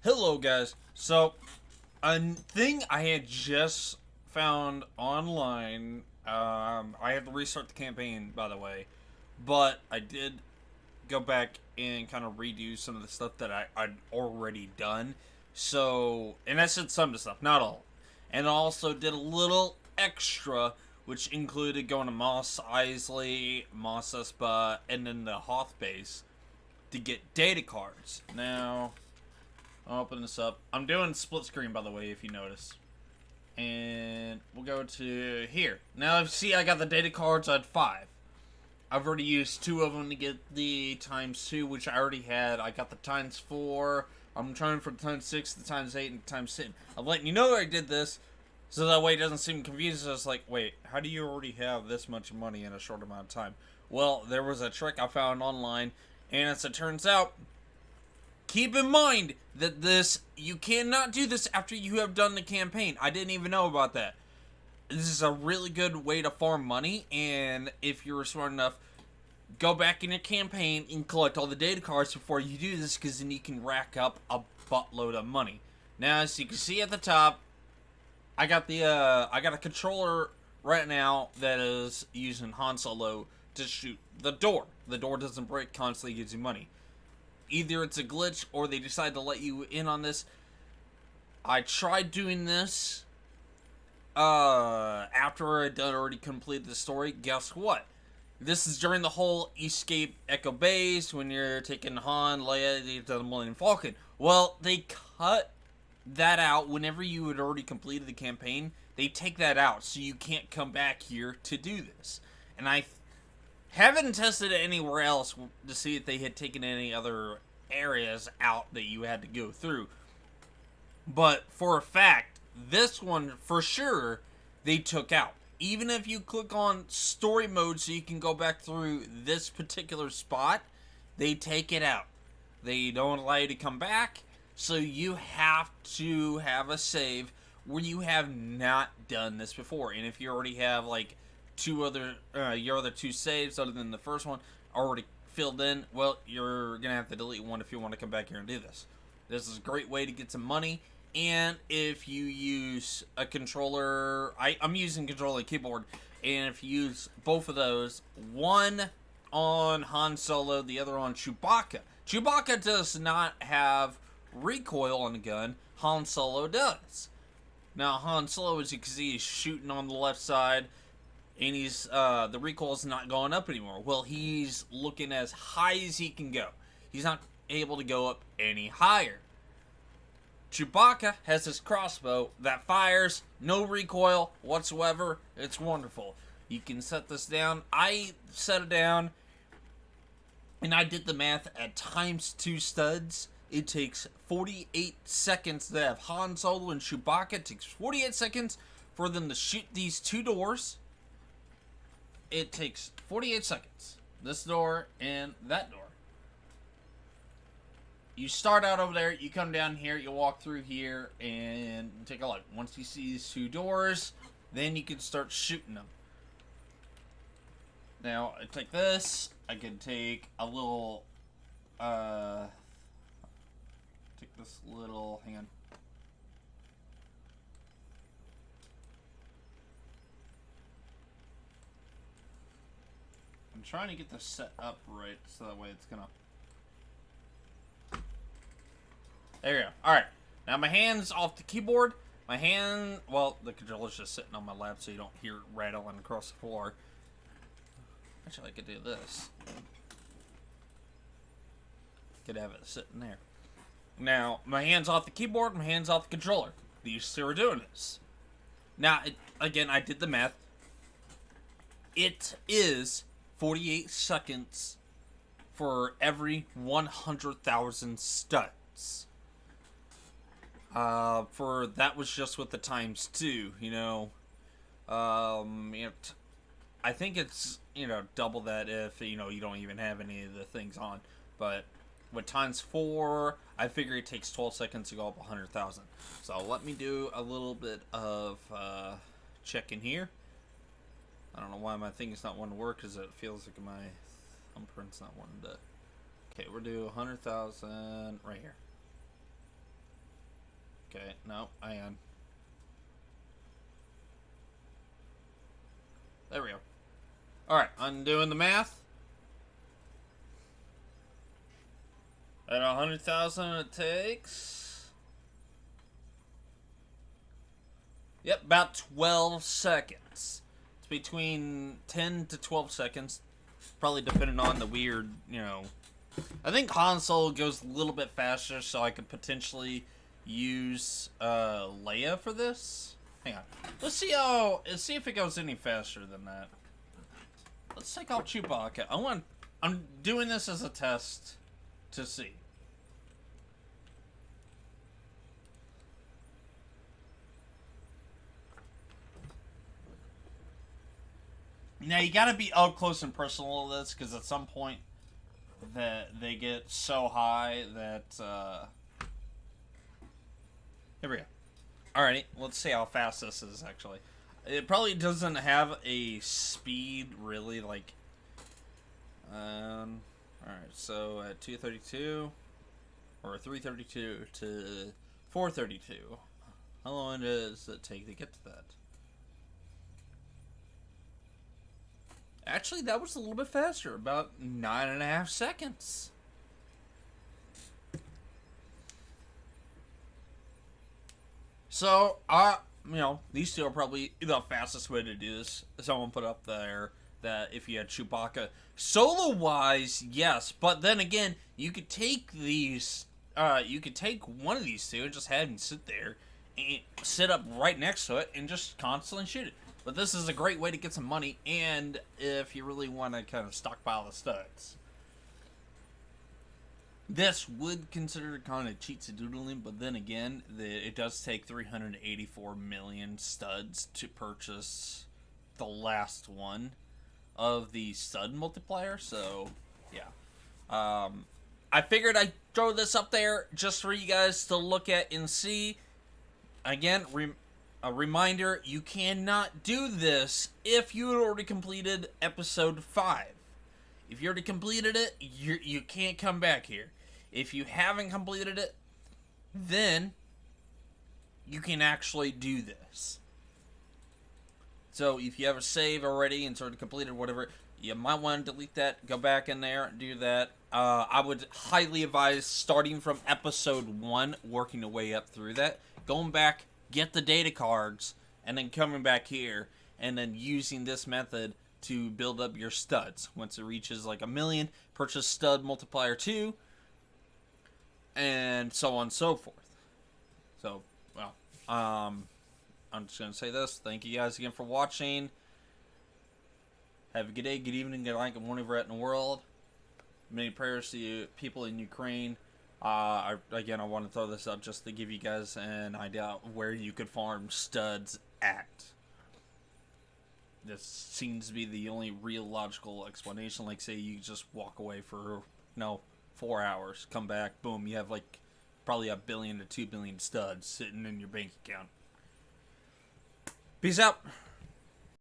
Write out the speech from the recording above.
Hello, guys. So, a thing I had just found online. I had to restart the campaign, by the way, but I did go back and kind of redo some of the stuff that I'd already done. So, and I said some of the stuff, not all. And I also did a little extra, which included going to Moss Isley, Moss Espa, and then the Hoth base to get data cards. Now, I'll open this up. I'm doing split screen, by the way, if you notice. And we'll go to here. Now, see, I got the data cards at 5. I've already used 2 of them to get the ×2, which I already had. I got the ×4. I'm trying for the ×6, the ×8, and the ×10. I'm letting you know that I did this, so that way it doesn't seem confusing. It's like, wait, how do you already have this much money in a short amount of time? Well, there was a trick I found online, and as it turns out, keep in mind that you cannot do this after you have done the campaign. I didn't even know about that. This is a really good way to farm money, and if you're smart enough, go back in your campaign and collect all the data cards before you do this, because then you can rack up a buttload of money. Now, as you can see at the top, I got a controller right now that is using Han Solo to shoot the door. The door doesn't break, constantly gives you money. Either it's a glitch or they decide to let you in on this. I tried doing this after I'd already completed the story. Guess what? This is during the whole Escape Echo Base when you're taking Han, Leia, the Millennium Falcon. Well, they cut that out whenever you had already completed the campaign. They take that out, so you can't come back here to do this. And I haven't tested it anywhere else to see if they had taken any other areas out that you had to go through. But for a fact, this one, for sure, they took out. Even if you click on story mode so you can go back through this particular spot, they take it out. They don't allow you to come back, so you have to have a save where you have not done this before. And if you already have, like, your other 2 saves other than the first one already filled in, well, you're gonna have to delete one if you want to come back here and do this. This is a great way to get some money, and if you use a controller, I'm using controller and keyboard, and if you use both of those, one on Han Solo, the other on Chewbacca. Chewbacca does not have recoil on the gun. Han Solo does. Now, Han Solo, as you can see, is shooting on the left side, and he's the recoil's not going up anymore. Well, he's looking as high as he can go. He's not able to go up any higher. Chewbacca has his crossbow that fires, no recoil whatsoever. It's wonderful. You can set this down. I set it down, and I did the math at ×2 studs. It takes 48 seconds to have Han Solo and Chewbacca. It takes 48 seconds for them to shoot these 2 doors. It takes 48 seconds. This door and that door. You start out over there, you come down here, you walk through here, and take a look. Once you see these 2 doors, then you can start shooting them. Now, I take this. I can take a little, take this little, hang on. I'm trying to get this set up right, so that way it's gonna... There you go. Alright. Now my hand's off the keyboard. My hand... Well, the controller's just sitting on my lap so you don't hear it rattling across the floor. Actually, I could do this. Could have it sitting there. Now, my hand's off the keyboard, my hand's off the controller. These 2 are doing this. Now, again, I did the math. It is 48 seconds for every 100,000 studs. For that was just with the ×2, you know. I think it's, double that if, you don't even have any of the things on. But with ×4, I figure it takes 12 seconds to go up 100,000. So let me do a little bit of checking here. I don't know why my thing is not wanting to work, because it feels like my thumbprint's not wanting to. Okay, we'll do 100,000 right here. Okay, no, hang on. There we go. Alright, undoing the math. At 100,000 it takes... Yep, about 12 seconds. It's between 10 to 12 seconds. Probably depending on the weird, you know... I think Han Solo goes a little bit faster, so I could potentially use Leia for this. Hang on. Let's see if it goes any faster than that. Let's take out Chewbacca. I'm doing this as a test to see. Now you gotta be up close and personal with this, because at some point that they get so high that here we go. Alrighty, let's see how fast this is actually. It probably doesn't have a speed really like alright, so at 232 or 332 to 432. How long does it take to get to that? Actually, that was a little bit faster, about 9.5 seconds. So, you know, these two are probably the fastest way to do this. Someone put up there that if you had Chewbacca. Solo-wise, yes, but then again, you could take these, you could take one of these two and just have him sit there, and sit up right next to it, and just constantly shoot it. But this is a great way to get some money, and if you really want to kind of stockpile the studs. This would consider kind of cheats-a-doodling, but then again, it does take 384 million studs to purchase the last one of the stud multiplier, so yeah. I figured I'd throw this up there just for you guys to look at and see. Again, a reminder, you cannot do this if you had already completed episode 5. If you already completed it, you can't come back here. If you haven't completed it, then you can actually do this. So if you have a save already and sort of completed whatever, you might want to delete that, go back in there, do that. I would highly advise starting from episode 1, working your way up through that, going back, get the data cards, and then coming back here, and then using this method to build up your studs. Once it reaches like 1 million, purchase stud multiplier 2, and so on and so forth. So, well, I'm just going to say this. Thank you guys again for watching. Have a good day, good evening, good night, good morning, wherever you're at in the world. Many prayers to you, people in Ukraine. Again, I want to throw this up just to give you guys an idea of where you could farm studs at. This seems to be the only real logical explanation. Like, say you just walk away for, 4 hours, come back, boom, you have like probably 1 billion to 2 billion studs sitting in your bank account. Peace out.